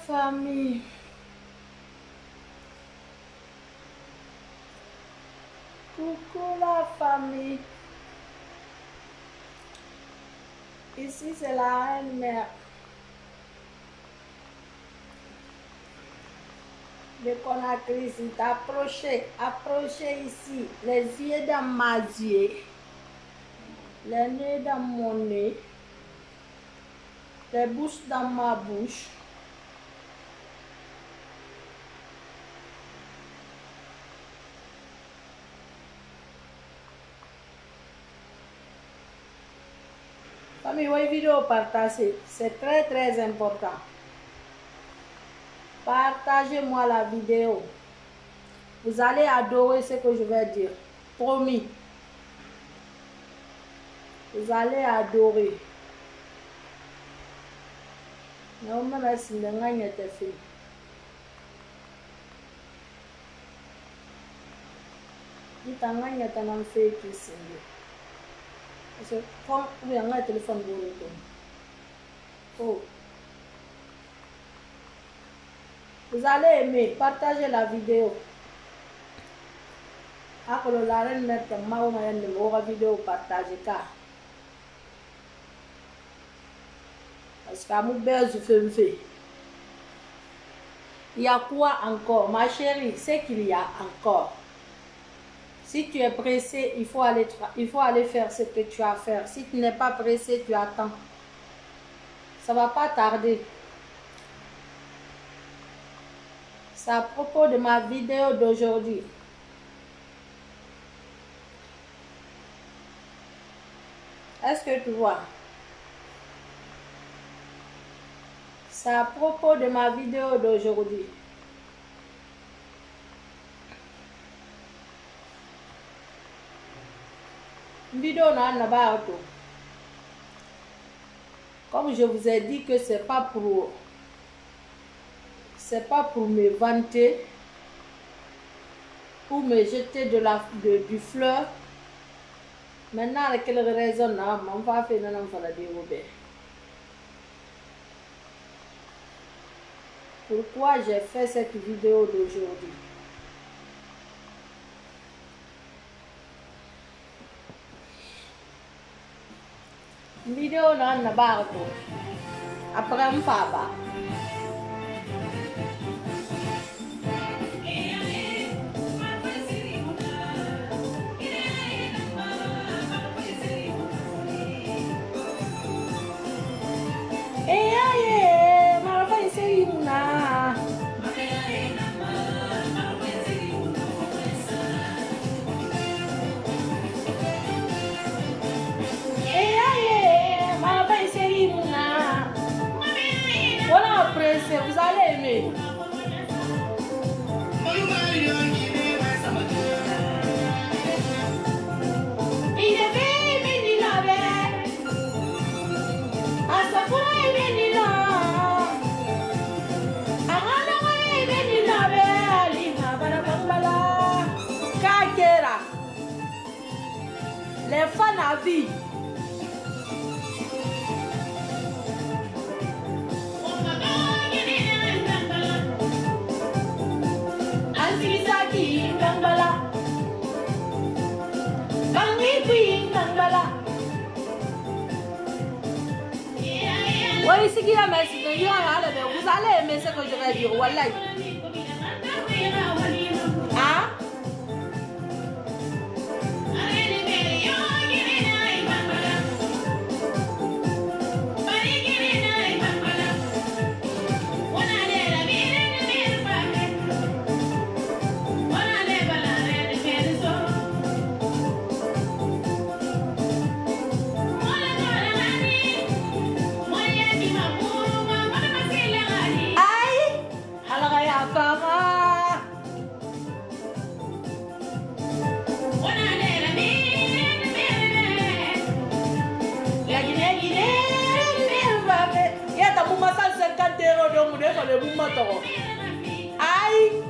famille. Coucou la famille. Ici c'est la reine-mère. De Conakry, c'est approchez ici. Les yeux dans ma yeux. Les nez dans mon nez. Les bouches dans ma bouche. Famille, oui, vidéo partagée, c'est très important. Partagez-moi la vidéo. Vous allez adorer ce que je vais dire. Promis. Vous allez adorer. Non, mais merci de gagner tes filles. Il t'a gagné ta nom fait qui c'est. Parce que quand vous avez un téléphone pour le oh. Vous allez aimer, partagez la vidéo. Après la reine mette ma vidéo partagez car. Parce qu'à mon bel fait. Il y a quoi encore, ma chérie? C'est qu'il y a encore. Si tu es pressé, il faut aller faire ce que tu as à faire. Si tu n'es pas pressé, tu attends. Ça ne va pas tarder. C'est à propos de ma vidéo d'aujourd'hui. Est-ce que tu vois? C'est à propos de ma vidéo d'aujourd'hui. Vidéo comme je vous ai dit que c'est pas pour me vanter ou me jeter du fleur. Maintenant avec quelle raison on va faire pourquoi j'ai fait cette vidéo d'aujourd'hui? Vidéo nan na barco. Après un papa. Vous allez aimer. Les fans à vie. Oui, c'est qui la messe. Vous allez aimer ce que je vais dire. Wallahi. Hein? Aïe!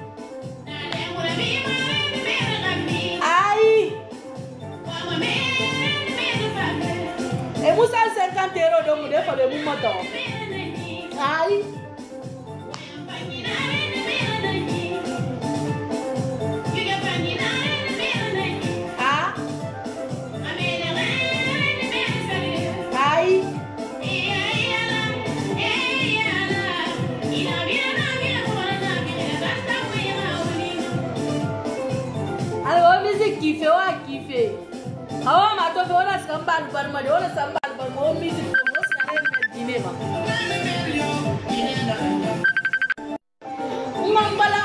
Aïe! Et vous avez 50 € donc vous devez faire le mouvement. Aïe! sambal barma de wala sambal barma o music mo skare me dine ma mambala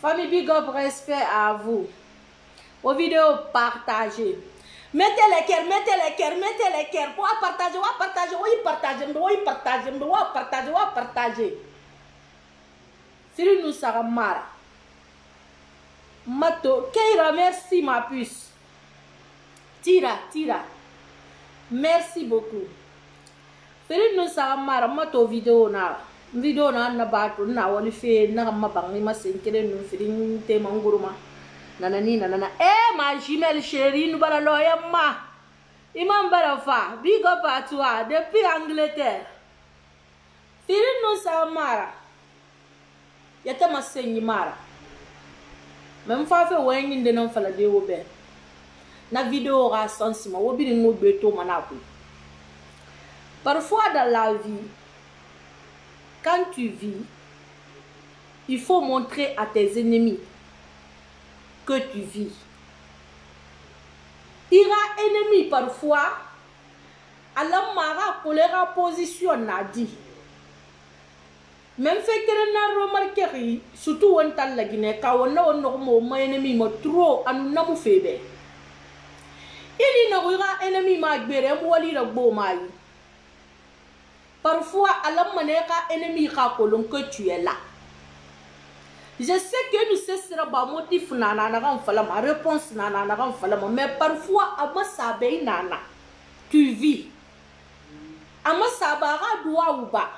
Famille, big up, respect à vous. Vos vidéos partagées. Mettez les cœurs, mettez les cœurs, mettez les cœurs. Pour partager, partager. Siri nous saramara. Mato, Keira, merci ma puce. Tira. Merci beaucoup. Siri nous saramara, mato vidéo na. Video na batu na wali fe na mabang ni masenkere no firin te manguruma nanani ma jumelle chérie nous bala loya ma imam barafa big up à toi depuis Angleterre firin no samara yata masenyi mara même fa fe wengi de non fala de wobe na vidéo ra sensima wobi ni ngobé to manaku. Parfois dans la vie, quand tu vis, il faut montrer à tes ennemis que tu vis. Il y a ennemi parfois, à la mara colère position n'a dit. Même fait que n'a remarqué, surtout on t'a la Guinée, quand on a un mon ennemi m'a trop à nous n'a fait. Il y a un ennemi m'a gbéré, moi li la beau maï. Parfois, à la manière ennemi racolon que tu es là. Je sais que nous cessera pas motif nana ma réponse nana mais parfois à ma sabe nana tu vis. À ma sabara doit ou pas.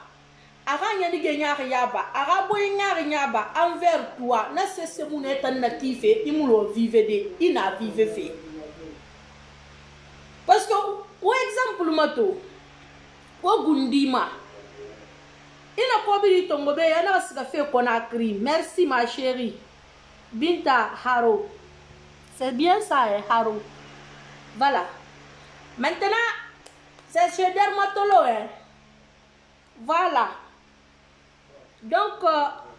Ara nyani genyari yaba, ara boy nyari nyaba envers toi. Na cesse mon état natif et imulo vive de ina vive fait. Parce que au exemple mato o gundima ina ko bi tongo be yana sika fe Conakry. Merci ma chérie Binta Haro, c'est bien ça Haro. Voilà, maintenant c'est chez dermatologue hein. Voilà, donc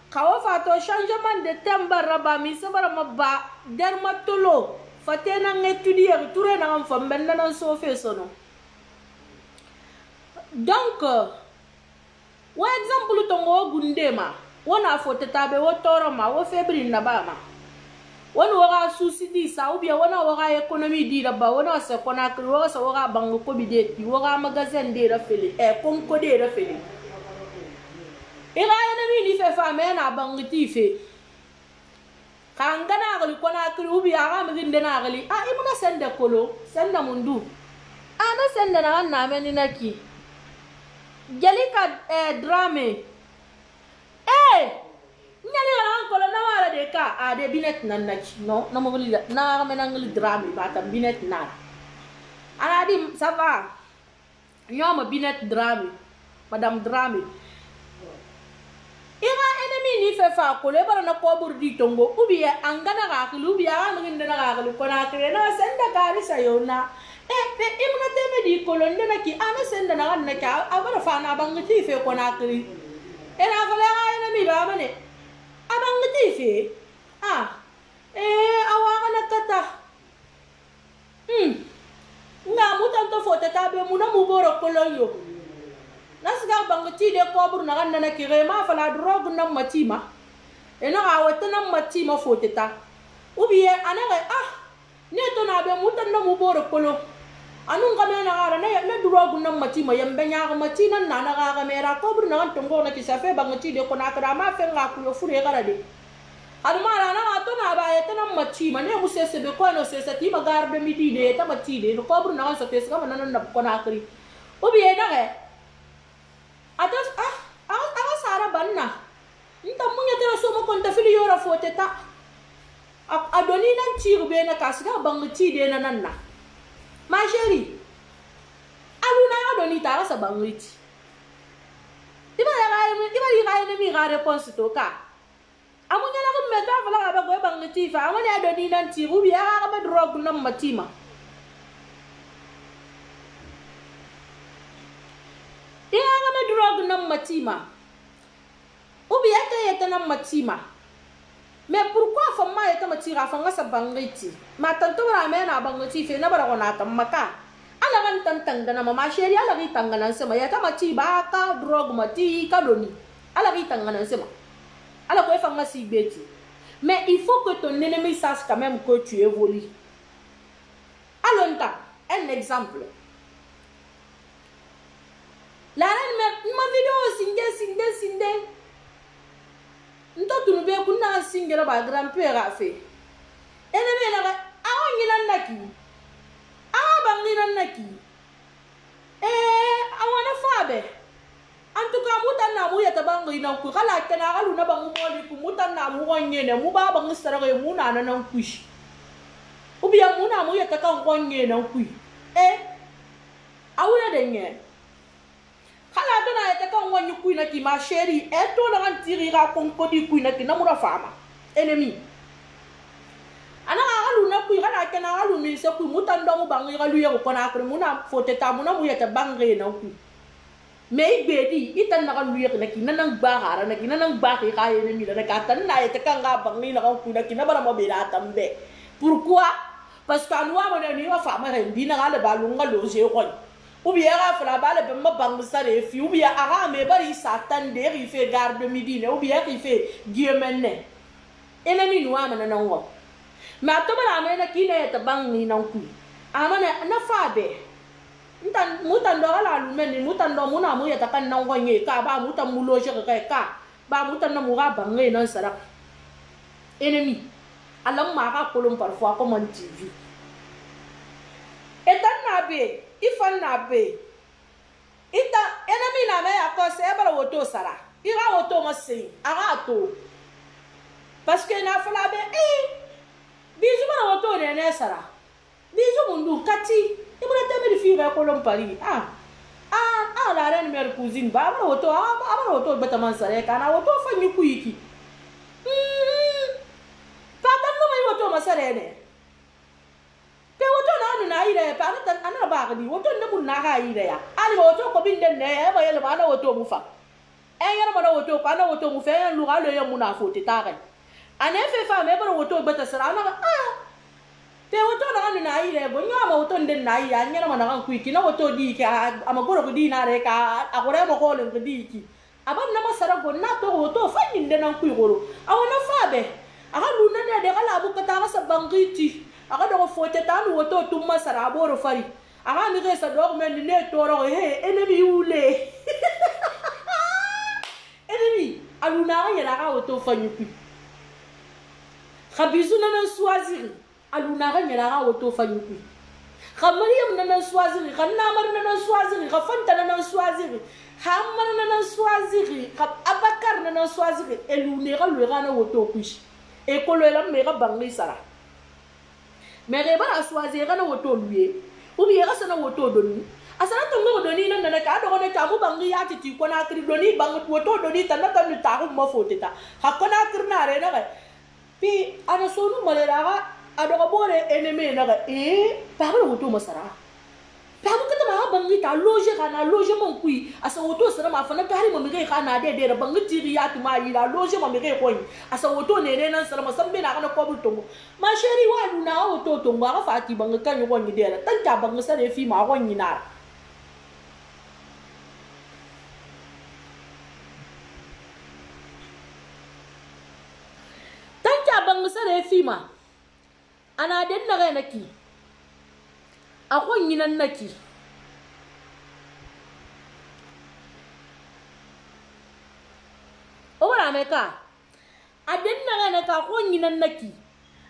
quand on fait un changement de thème barabami ça va maba dermatologue fatena étudier retourner dans un femme maintenant so fait sono. Donc, ou exemple tongo gundema, wona fote tabe wo toroma wo febri nabama. wona wora souci di sa ou bien wona wora économie di ba wona se Conakry wora sa wora bango ko bi de ti wora magasin de la fele konko de la fele ira yana mi ni fe fa me na bango ti fe kangana gali Conakry ou bien ara mi de na gali imuna sende kolo sende mundu ana sende na me ni naki Jalika drame nyali ran ko na wala de ka de binet nan na no na mo bili na me nang drame ba ta binet na ana di ça va nyoma binet drame madame drame ira enemy ni fe fa ko le bara na ko bur di tongo ubiye angana ga ko ubiya ma ngi na ga ko na kre na senda gari sayona pe imna teme di ko londe na ki ana senda na na ka abara fa na bangi fe ko na kre era fa le enemy ba mane abang ngetife awaka nakata ngamu tanto foto tabe muna muboro koloyo nasga bangti de kobur na ganna kire ma fala drog na matima eno awata na matima foto ta ubiye anaga ne to na be mutan na muboro kolo anu ngame na ara na drog na matima yambe nya matina na ga mera kobur na tongo na kisafe bangti de ko na kra ma fe nga ku yo fure gara de adumara na to na ba eta na matima ne musese be ko no sese ti magarbe midi de ta mati de no kobur na so tes kama na ko na kri ubiye na ge atas sara banna nta munya tera so mo konta fili yora fote ta adoni nan tiru be na kasga bangti de na nanna ma chérie aluna adoni ta sa bangiti iba ya mi ga réponse to ka amunya na ko meta fala ga go bangiti fa amani adoni nan tiru bi ya ga ba drog na matima ya ga ba drog na matima ubi yata na matima mais pourquoi fama yata matira fa ngasa bangiti ma tanto ra me na bangiti fe na bara kona tamaka ala kan tantang dana mama sheri ala ri tangana sema yata mati ba ka drog mati ka doni ala ri tangana sema ala ko fa ngasi beti mais il faut que ton ennemi sache quand même que tu évolues alonta un exemple la reine ma vidéo sinde nto tunu be kunna singera ba grand-père a fait ene na awon naki awana fabe en tout cas mutanna mu yata bangi na ku kala kana galu na bangu moli ku mutanna mu wonyene mu ba bangi sarage mu na nan kushi ubiya mu na mu yata kan wonyene na ku awuna denye kala to na yata kan wonyu ku na ki ma chérie to na kan tiri ga konko di ku na ki na mu ra fama ennemi ana galu na ku kana kana galu mi se ku mutando mu bangi galu ye ko na akre mu na fote ta mu na mu yata bangi na ku mais bedi itan na kan luye na kinanang bahara na kinanang baki kaya na mila na katan na ita kang gabang nila kung kuna kinabara mabila tambe pourquoi parce que anwa mo na ni wa fama hindi na gala balunga lo je ko ubiya ga fala bala be mabang sa refi ubiya aga me bari satan de ri fe garde midi ne ubiya ri fe giemenne ennemi noa mana na ngo ma to bala me na kine ta bang ni na ku amana na fabe mutan do ala lumeni mutan do muna mu yata kan nan gonye ka ba mutan mu loje ka ba mutan na mu ga bangai nan sara ennemi alam ma ka kolon parfois comme on TV etan na be ifan na be ita ennemi na me akose e bara woto sara ira woto mo sei ara to parce que na fala be bizu bara woto ne sara bizu mundu kati ibra teme di figa kolon pari la reine mère cousine ba woto beta man sare kana woto fanyi kuiki papa no mai woto masare ne pe woto na ire pa ana ba ga di woto ne mun na ga ire ya ani woto ko bin den ne ba yele ba na woto mu fa yele ma na woto ko na woto mu fe lu ga le ya mu na fote ta ga ane fe fa me ba woto beta sara na te woto na ire bo nyama woto nden na ire anyana mana kan kuiki na woto di ka amagoro ko di na re ka akore mo ko le di ki aban na masara go na to woto fanyi nden nan kuigoro awona fabe aga luna ne de gala bu kata sa bangiti aga do fote ta no woto tumma sara boro fari aga ni resa do men ne toro he enemi ule enemi aluna ga yela ga woto fanyupi khabizu na swaziri aluna ga yela ga woto fanyupi khamariam na swaziri khanamar na swaziri khafanta na swaziri hamar na swaziri abakar na swaziri elune ga lwe ga na woto kushi ekolo la me ga bangi sara me re ba swaziri ga na woto lwe ubi ga sana woto doni asana to ngo doni na na ka do ne ta mu bangi ya ti ko na kri doni bang woto doni ta na ta ni ta ko mo foteta hakona kirna re na ga pi ana sonu malera ga ado ga bore eneme na ga pa ga woto masara pa mu ka ta bangi ta loje ga na loje mon kui asa woto sara ma fa na tari mo mi ga na de de bangi ti ya tu ma yi la loje mo mi ga ko asa woto ne ne nan sara ma sambe na ga na ko bu tongo ma sheri wa lu na woto tongo ga fa ti bangi kan yo ko ni de la tan ta bangi sare fi ma ko ni na sare fima ana den na naki akon yinan naki ora meka aden na naka akon yinan naki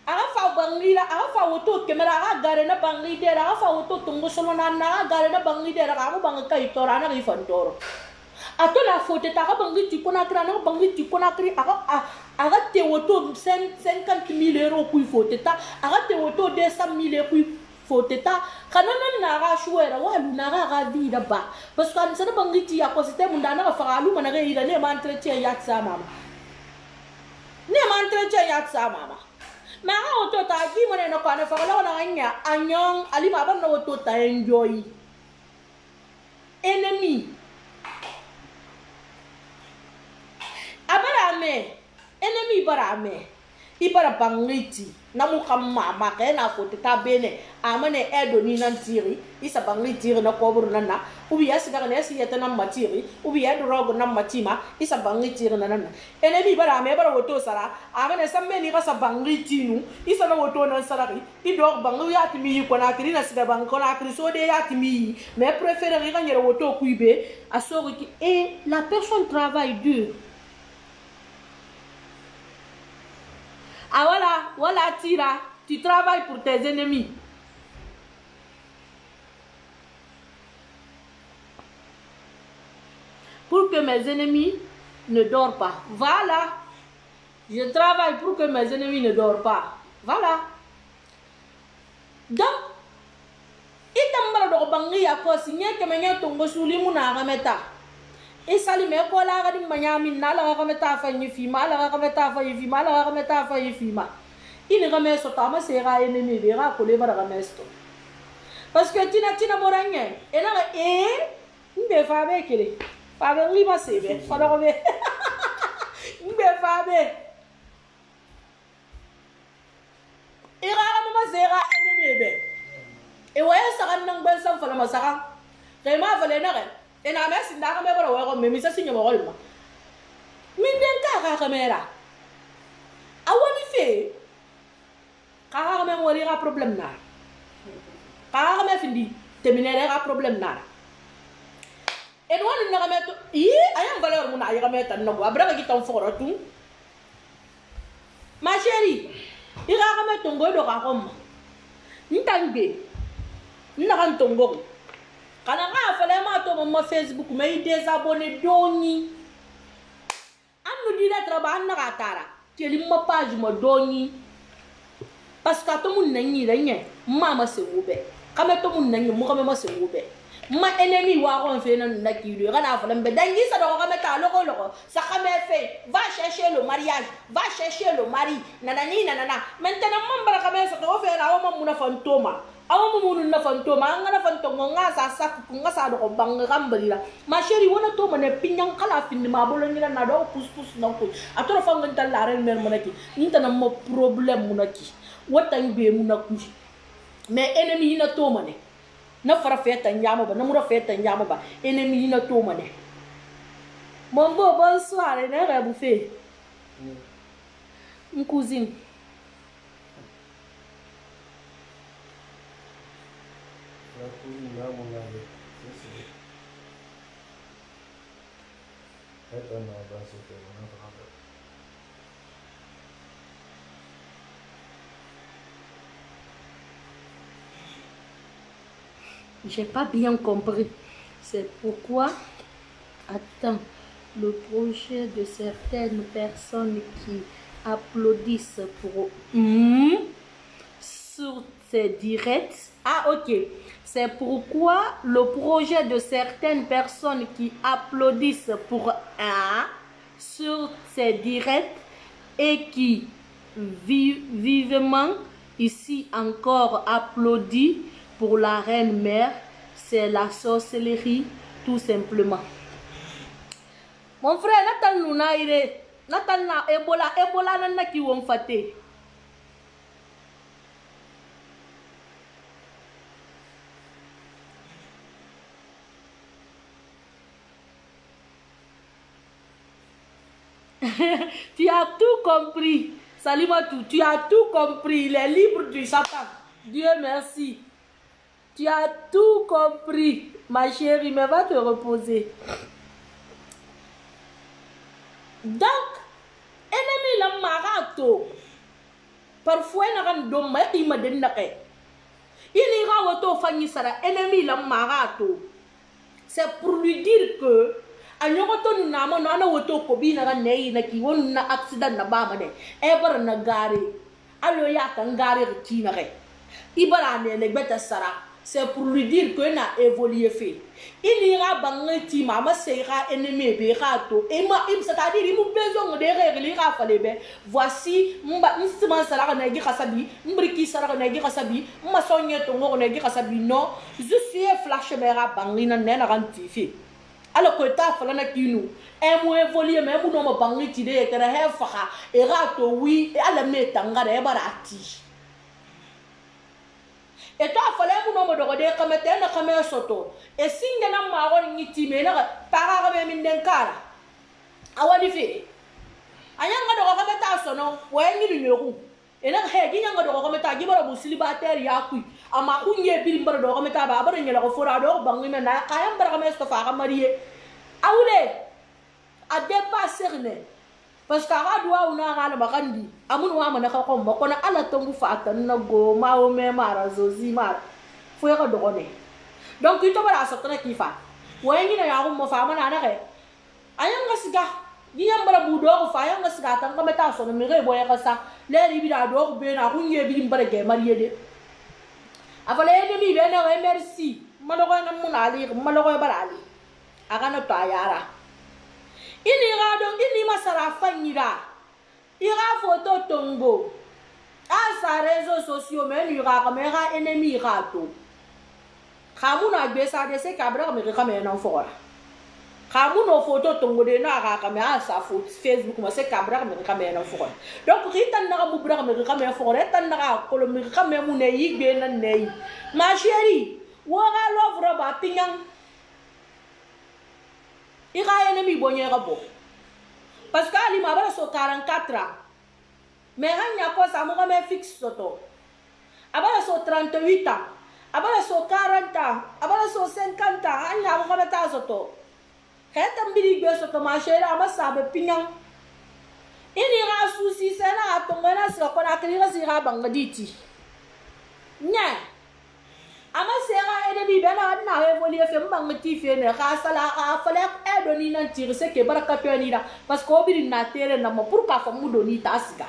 aga fa bangi la aga fa woto kemera aga gare na bangi de aga fa woto tungo solo na na gare na bangi de aga mo bangi kai tora na ifantoro atona fote ta ga bangi ti kona kra na bangi ti kona kri aga te woto 50,000 euros kui fote ta aga te woto 200,000 euros kui fote ta kana na ga shuera wa lu na ga vida ba parce que an sana bangi ti ya ko site munda na fa alu mana ga ida ne ma entretien ya tsa mama ne ma entretien ya tsa mama ma ga woto ta gi mo ne no kana fa la na anya anyong ali ma ba no woto ta enjoy enemy abarame enemy barame ibara bangiti na mukamma ma kana fote ta bene amane edo ni nan tiri isa bangiti na koburu nana ubi yasiga ne yata na matiri ubi edo rogo na matima isa bangiti na nana enemy barame bara woto sara amane samme ni kasa bangiti nu isa na woto na sarari ido bangu yati mi ko na kiri na siga bang ko na kiri so de yati mi mais préférer ga nyere woto kuibe asori ki et la personne travaille dur. Ah voilà, Tira, tu travailles pour tes ennemis. Pour que mes ennemis ne dorment pas. Voilà. Je travaille pour que mes ennemis ne dorment pas. Voilà. Donc, il t'embara de bangi à quoi signer que mes tongo souli mouna rameta. Et sali me ko la gadi manyami na la ga meta fa ni fima la ga meta fa yi fima la ga meta fa yi fima ini ga meso ta ma se ga enemi be ga ko le bara ga mesto parce que tina moranye e na mbe fa be kele fa be ri ma se be fa do be mbe fa be e ga ma se ga enemi be e wa sa ga nang ben sam fa la ma sa ga re ma fa le na ga ena mesi ndaka me bora wego me misa sinyo mo golma min den ka kamera awani fe ka me mori ga problem na ka me findi terminer ga problem na en wani na me to ayam valeur mun ay ga me tan no abra ga gitam foro tu ma chérie ira ga me tongo do ga kom ntangbe nna kan tongo kana nga fale ma to mo Facebook me désabonné doni anu di la traba na katara keli mo page mo doni parce que to mun nanyi la nye mama se wobe kame to mun nanyi mo kame ma se wobe ma ennemi wa ko fe na kido kana fale mbe dangi sa do kame ta loko sa kame fe va chercher le mariage va chercher le mari nanani nanana maintenant mon bara kame so to fe na o mo muna fantoma awo munu na fantoma ngana fantongo ngasa saku ngasa do banga gambalila ma chérie wona to mane pinyang kala finni ma bolo ngila na do pus na ko atoro fanga talla ren mer monaki ninta na mo problème monaki wata ngbe munaku mais ennemi na to mane na fara feta nyama ba na mura feta nyama ba ennemi na to mane mon beau bonsoir ne ga bouffé Une cousine. La cousine, là, mon ami. C'est. Attends, non, bah, c'était mon autre. J'ai pas bien compris. C'est pourquoi, attends, le projet de certaines personnes qui applaudissent pour sur ces directs. Ah, ok. C'est pourquoi le projet de certaines personnes qui applaudissent pour sur ces directs et qui vivement ici encore applaudit pour la reine mère, c'est la sorcellerie tout simplement. Mon frère, Nathan Luna ire, Nathan na Ebola nana ki won fate. Tu as tout compris. Salimatou, tu as tout compris. Il est libre du Satan. Dieu merci. Tu as tout compris, ma chérie, mais va te reposer. Donc, ennemi la marato. Parfois, il y a un homme qui m'a dit il ira auto fanny sara ennemi la marato. C'est pour lui dire que anyoto na mo na woto ko bi na nei na ki won na accident na ba ma de e bar na gare alo ya kan gare ki na re ibara ne le beta sara. C'est pour lui dire que n'a évolué fait. Il ira bangeti mama sera ennemi berato et ma im c'est-à-dire il nous besoin de régler ira fallait ben voici mba nsima sara na gi khasabi mbriki sara na gi khasabi ma sonye to ngoro na gi khasabi non je suis flash mera bangina na rantifi alors que ta fala na kinu e mo évoluer mais mo no bangeti de que he faha erato oui et ala metanga re barati. Et toi, il fallait que nous nous regardions comme tel na comme soto. Et si nous n'avons pas de time, na para comme minden kara. Awali fe. Ayanga do comme ta sono, wengi du nyoru. Et na he ginyanga do comme ta gibara busili bater yakui. Ama kunye bilimbar do comme ta ba bara nyela ko fora do bangi na kayam bara comme sto fa marié. Awule a dépasser ne. Parce que a doit on a la bakandi amun wa mana ka ko ko na ala tongu fata na go ma o me mara zozi mara fo ya do ne donc ito bara so tana kifa wengi na ya ko mo fa mana na ke ayanga siga yiyam bara bu do ko fa ayanga siga tan ko meta so no mi re boya ka sa le ri bi da do ko be na ku nye bi mbara ge mariye de afale de mi be na merci malo ko na mun ali malo ko bara ali aga no to ayara. Ini radon ini masara fanyira ira photo tongo asa réseaux sociaux mais ira caméra ennemi rato khamuna gbesa de se kabra me kamera na fora khamuno photo tongo de na ra kamera sa photo Facebook ma se kabra me kamera na fora donc ritan na bu bra me kamera fora tan na ko me kamera mu ne yigbe na nei ma chérie wora lovre ba pinyang ira ennemi bonye rabo parce que ali ma bala so 44 ans mais hanya ko sa mo me fixe soto abala so 38 ans abala so 40 ans abala so 50 ans hanya mo me ta soto heta mbiri gbe soto ma chérie ama sa be pinyang ini ra souci c'est na atongana so ko na kri ra si ra bangaditi nya ama sera ede bi bena na évoluer fe mbangati fe ne ga sala a fala e doni nan tire se ke baraka to ni da parce que obiri na tere na mo pour ka fa mu doni ta siga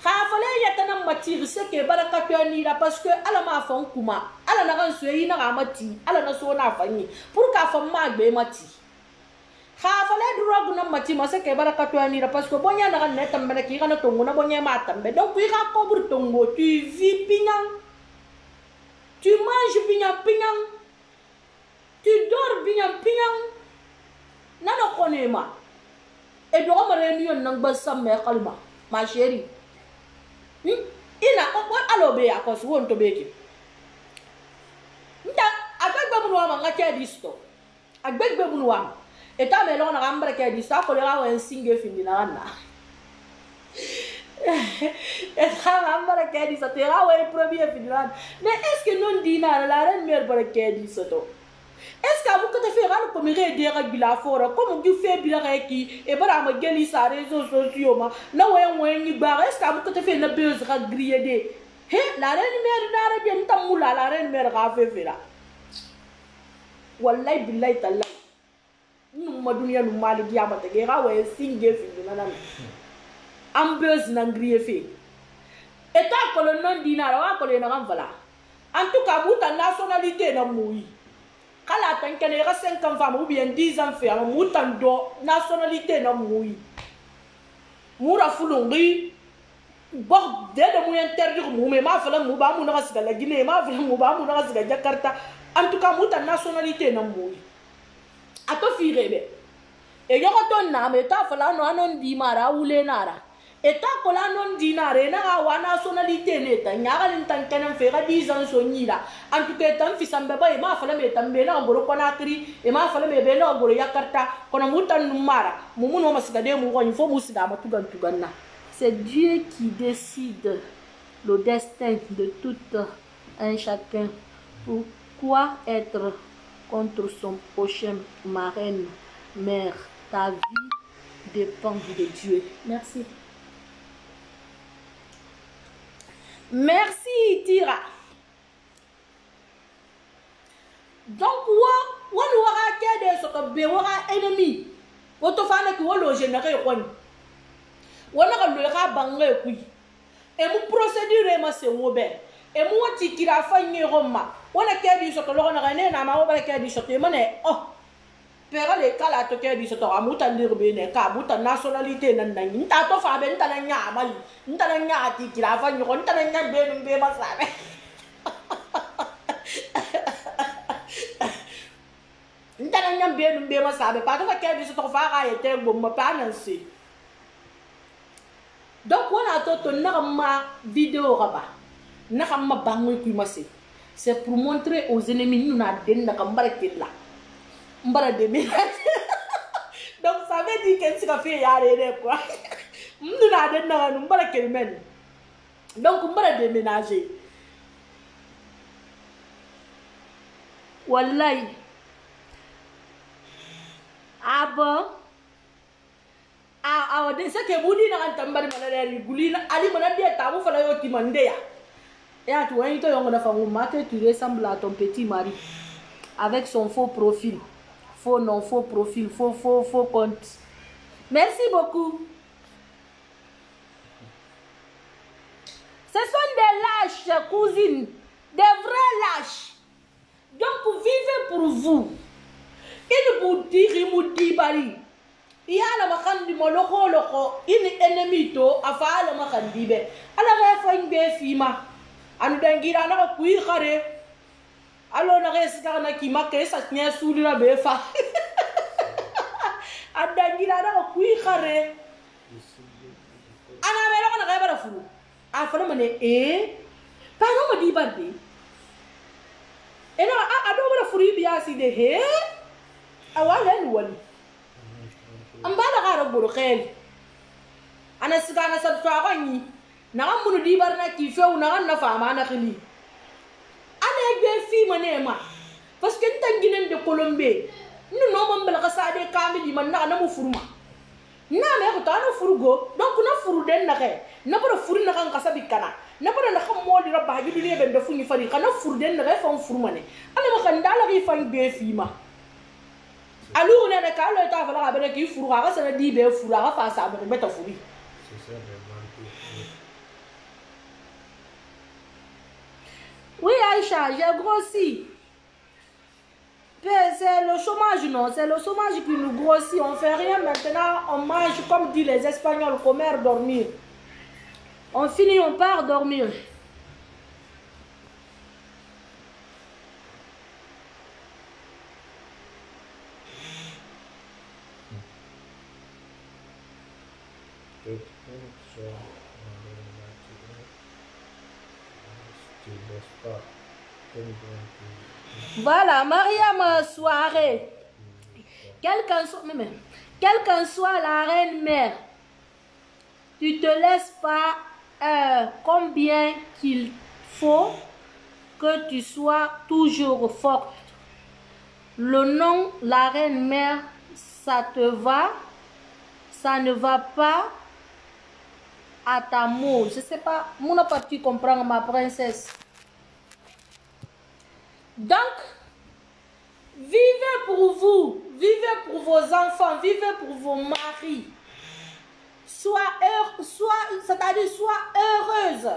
ga fala ya ta na matire se ke baraka to ni da parce que ala ma fa kuma ala na kan so yi na ga mati ala na so na fa ni pour ka fa ma gbe mati ga fala drogue na mati ma se ke baraka to ni da parce que bonya na kan ne tambe ki kana tongo na bonya ma tambe donc wi ga ko bur tongo tu vis pignang. Tu manges pignang, tu dors pignang, nana connaît ma. Et donc on réunion nang basa me kalma, ma chérie. Ina ko alobe ya ko won to beki. Nta agbegbe bunu wa nga ke disto. Agbegbe bunu wa. Et ta me lo na gambra ke disto ko le ga wen singe findi na na. Et ça va me dire ça te rawa le premier final. Mais est-ce que non dina la reine mère pour le ça to? Est-ce que vous que te faire le comme dire bila fora comme tu fais bila qui et bara ma geli sa réseaux sociaux ma na ouais ni bar est-ce que vous que te faire le buzz ra griller de he la reine mère na ra bien tamula la reine mère ra fait là wallahi billahi tallahi nous ma dunia nous mal dia ma te ga ouais singe fi na na am buzz na griller fait et ta ko le non dinara wa ko le na voilà en tout cas vous ta nationalité na moui kala tan kene ga 5 ans femme ou bien 10 ans fait mu tan do nationalité na moui mura fulungi bo de mu interdire mu me ma fala mu ba mu na siga la Guinée ma fala mu ba mu na siga Jakarta en tout cas mu ta nationalité na moui ato firebe e yo to na me ta fala no anon di mara ule nara et ta ko la non dinare na wa nationalité ne ta nyaga lin tan kanan fe ga 10 ans so nyila en tout cas tan fi sambe ba e ma fala me tambe na ngoro Conakry e ma fala me be na ngoro Yakarta kono mutan numara mumu no masida de mu woni fo musida ma tuganna. C'est Dieu qui décide le destin de tout un chacun. Pourquoi être contre son prochain marraine mère? Ta vie dépend de Dieu. Merci. Merci Tira. Donc on aura qu'à ce que bewara ennemi. Auto fana ki wolo générer kon. Wona ka le ra bangé kui. Et mu procédure ma se wobe. Et mu wati kira fa nyeroma. Wona ke di so ko lo na ne na ma wo ba ke di so te mané. Oh. Pera le kala to ke di so to amuta lirbe ne ka amuta nationalité nan nan. Nta to fa be nta na nya mali. Nta na nya ti kira fa nyo nta na nya be ma sa be. Nta na nya be ma sa be pa to ke di so to fa ga yete bo ma pa nan si. Donc on a tout ma vidéo là-bas. N'a bangé qui m'a c'est. C'est pour montrer aux ennemis nous n'a den na kambarake là. Mbara déménager. Donc ça veut dire que c'est fait yare quoi. Nous n'a den na nous mbarake men. Donc mbara déménager. Wallahi. Ah bon? Ah, de ce que vous dites dans tambari malari gulina ali manadi tabu fala yo timandea. Et à toi il te yonga fa nguma que tu ressembles à ton petit mari avec son faux profil. Faux nom, faux profil, faux compte. Merci beaucoup. Ce sont des lâches cousines, des vrais lâches. Donc vivez pour vous. Il vous dit il bari. Il y a la macan du moloko loko, il est ennemi to, a fait la macan dibe. Alors, il faut une belle fille. And then get another queer hare. Alors, on reste dans qui marque sa tient sous la befa. And then get another queer hare. And I'm not a fool. I follow me, eh? Pardon, me dibardi. And I don't want to free be as in the hair. I want anyone. Ambala gara burkhel ana sigana sa twagani na ngamunu dibar na kifeu na na fama na khili ana be fi manema parce que ntanginen de colombe nu no mambala ka sade kamili man na mu furuma na me ko tano furugo donc na furu den na ke na bara furu na kan kasabi kana na bara na xam modi rabba ji dule ben da fuñu fari kana furu den na fa furuma ne ana ma kan dala ri fan be fi ma. Alors on a des cas où il faut avoir qui fourra, ça veut dire qu'il fourra face à me mettre fourri. Oui Aïcha, j'ai grossi. C'est le chômage, non? C'est le chômage qui nous grossit. On fait rien maintenant, on mange comme disent les Espagnols, comer, dormir. On finit, on part dormir. Voilà, Mariam soirée. Quelle qu'en soit la reine mère, tu te laisses pas combien qu'il faut que tu sois toujours forte. Le nom, la reine mère, ça te va, ça ne va pas à ta mot. Je sais pas, mon n'a pas pu comprendre ma princesse. Donc, vivez pour vous, vivez pour vos enfants, vivez pour vos maris. C'est-à-dire sois heureuse.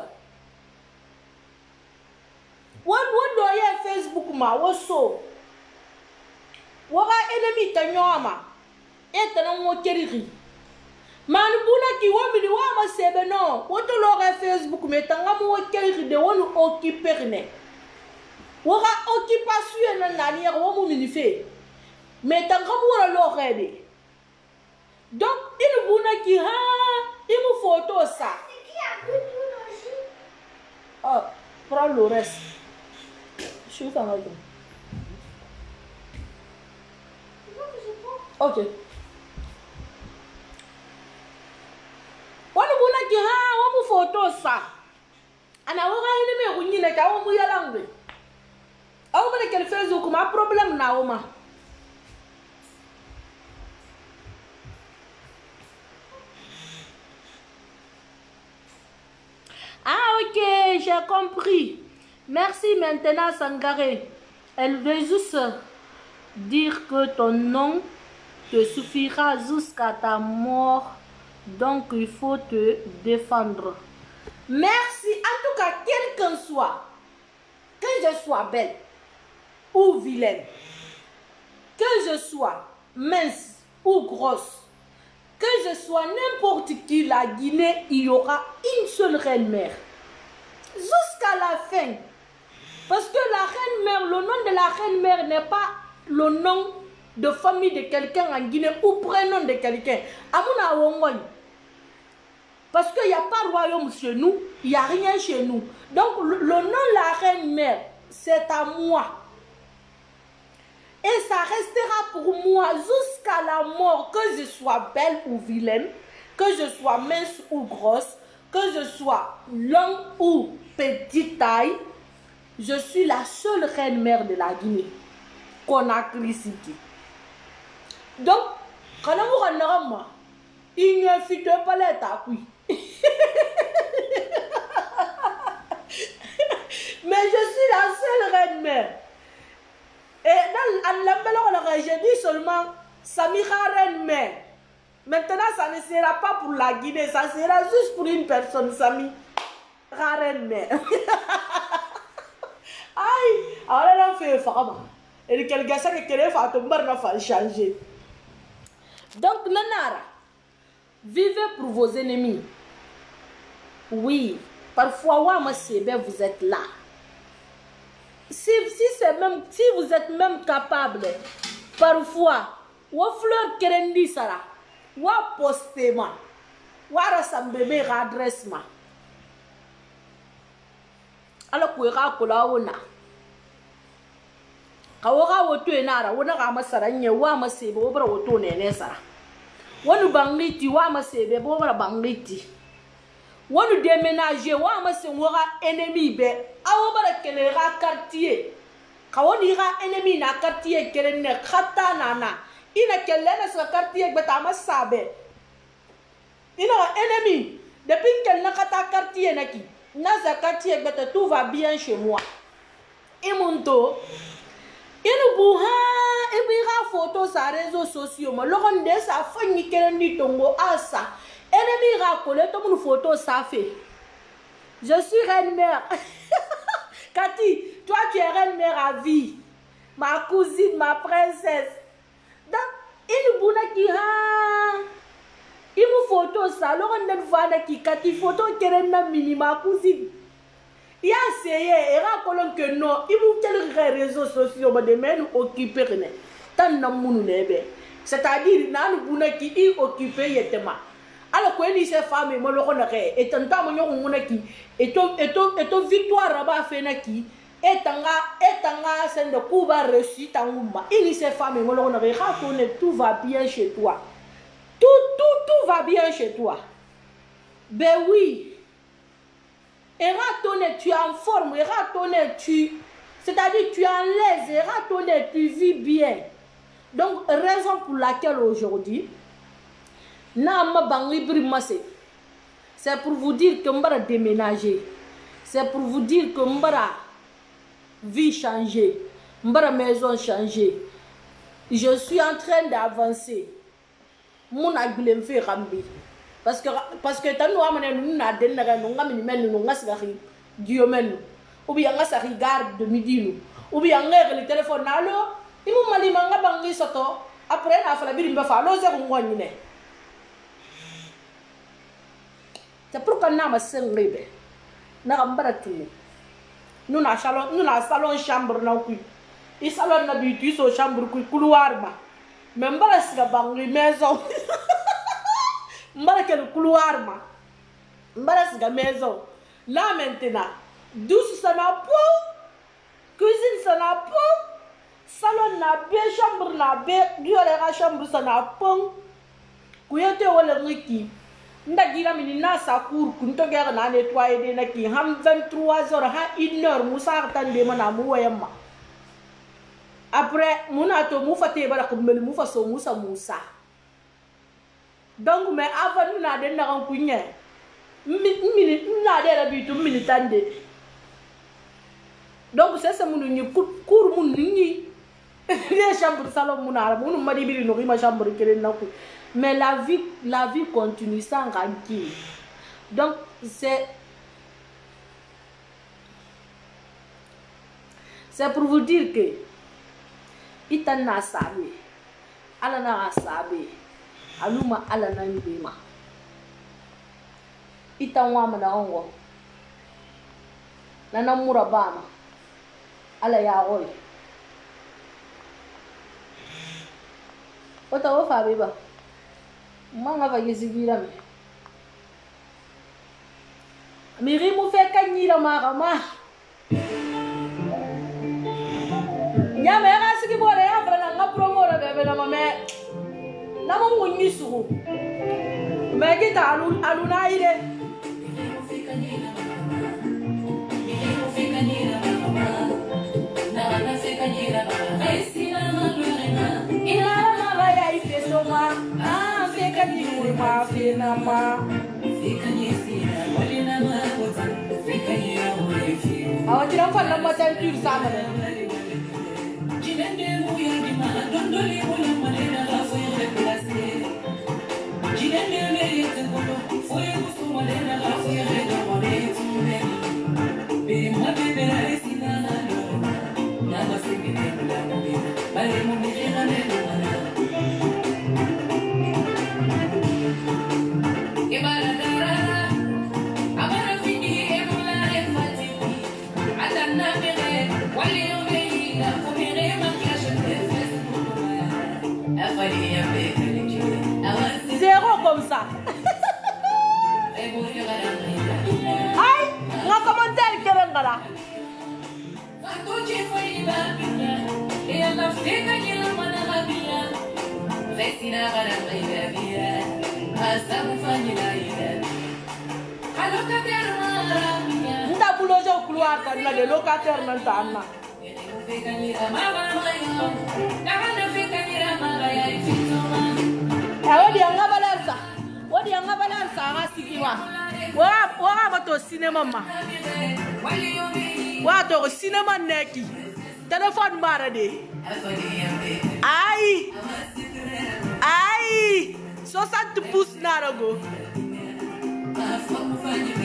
Facebook ma woso. Wora ennemi tanyoma. Etana mo keriri. Man buna ki wobili wa ma sebe no. Woto lore Facebook metanga mo keriri de wonu occuper ne. Wora occupation na nani wo mo minife. Metanga mo lore de. Donc il buna ki ha, il me photo ça. Oh, prends le reste. Je suis en train de... Ok. Wani buna ki ha wa mu photo sa. Ana wora ine me kunyi na ka wo mu yalangue. Awu bele kel Facebook ma problème na wo ma. Ah ok, j'ai compris. Merci maintenant Sangaré. Elle veut juste dire que ton nom te suffira jusqu'à ta mort. Donc il faut te défendre. Merci. En tout cas, quel qu'en soit, que je sois belle ou vilaine, que je sois mince ou grosse, que je sois n'importe qui, la Guinée, il y aura une seule reine mère. Jusqu'à la fin. Parce que la reine mère, le nom de la reine mère n'est pas le nom de famille de quelqu'un en Guinée ou prénom de quelqu'un. Amuna Wongwan. Parce qu'il n'y a pas de royaume chez nous, il n'y a rien chez nous. Donc le nom de la reine mère, c'est à moi. Et ça restera pour moi jusqu'à la mort, que je sois belle ou vilaine, que je sois mince ou grosse, que je sois longue ou petite taille. Je suis la seule reine mère de la Guinée. Conakry City. Donc, quand on rentre moi, il ne fit pas l'état, oui. Mais je suis la seule reine mère. Et dans l'embelleur, j'ai dit seulement Samira reine mère. Maintenant, ça ne sera pas pour la Guinée, ça sera juste pour une personne, Samira reine mère. Aïe, alors là, on fait femme. Et quelqu'un qui est fait tomber, on va changer. Donc, Nanara, vivez pour vos ennemis. Oui, parfois, vous êtes là. Si vous êtes même capable, parfois, vos fleurs kerendi sara, ou postema, ou rassemblez adresse ma. Alors que vous Kawara woto enara wona ga masara nye wa masebe obra woto nene sara wonu bangliti wa masebe obra bangliti wonu déménager wa mase wora ennemi be awobra kelera quartier kawoni ga ennemi na quartier kelene khata nana ina kelena sa quartier beta masabe ina ennemi depuis qu'elle n'a kata quartier naki na za quartier beta tout va bien chez moi et monto. Il y photo sur les réseaux sociaux. Le de sa famille qui est tongo asa. Ennemi racolé tout mon photo ça fait. Je suis reine mère. Cathy, toi tu es reine mère à vie. Ma cousine, ma princesse. Donc, il bouna qui ha. Il me photo ça. Le de voix qui Cathy photo qui est mini ma cousine. Il a essayé, il a colon que non, il vous quels réseaux sociaux, mais demain nous occuper rien. Tant n'amour n'ebe. C'est-à-dire, nan bouna qui il occupé yetema. Alors que ni ces femmes et moi le connaît. Et tant que mon bouna qui et to victoire rabat fait naki. Et tanga c'est de Cuba reçu tanguma. Et ni ces femmes et moi le connaît. Tout va bien chez toi. Tout va bien chez toi. Ben oui. Et ratonné, tu es en forme. Et ratonné, c'est-à-dire tu es en l'aise. Et ratonné, tu vis bien. Donc, raison pour laquelle aujourd'hui, c'est pour vous dire que je vais déménager. C'est pour vous dire que ma vie changer, ma maison changer. Je suis en train d'avancer. Mon agulem fait rambi. Parce que nous ou bien on regarde de midi ou bien on le téléphone allo il m'a mali manga bangi soto après na fala birimba fa lo ze ngoni. C'est pourquoi nous avons un rêve. Nous avons un tout. Nous avons un salon chambre. Le salon d'habitude, c'est chambre couloir. Mais nous avons une maison. Nous avons un couloir. Nous avons une maison. Là maintenant, douce ça n'a pas. Cuisine ça n'a pas. Salon n'a pas. Chambre n'a pas. Chambre ça n'a pas. Kuyete wala riki. Ndagira minina sa cour kunto gera na nettoyer de naki ham 23h ha 1h musa tande mana mu wayamma après munato mu fate bala ko mel mu faso musa donc mais avant nous na de na kan kunye minute na de la bitu minitande donc c'est ça munu ni cour mun ni les chambres salon munara munu madi biri no ma chambre kelen na ku. Mais la vie continue sans rancune. Donc, c'est pour vous dire que Itana sabe, Alana sabe, Aluma Alana Ndema. Itanwa Manaongo, Nana Murabama, Alayaroy. What are you Fabiba? Manga va yesigira me. Miri mu fe kanyira marama. Nyama ya siki bore ya bana nga promora bebe na mame. Na mo munyi sugu. Me kita aluna ire. Awak tidak faham nama tentu sama deh. Zéro comme ça. Aïe, on a commenté le Kéranga là. Nda boulot au couloir, t'as des locataires maintenant. Wadi anga balansa ngasikiwa. Wa bato cinéma ma. Wa to cinéma neki. Téléphone marade. Aïe. 60 pouces narago.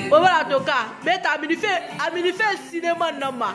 Voilà to ka. Beta amini fait cinéma nama.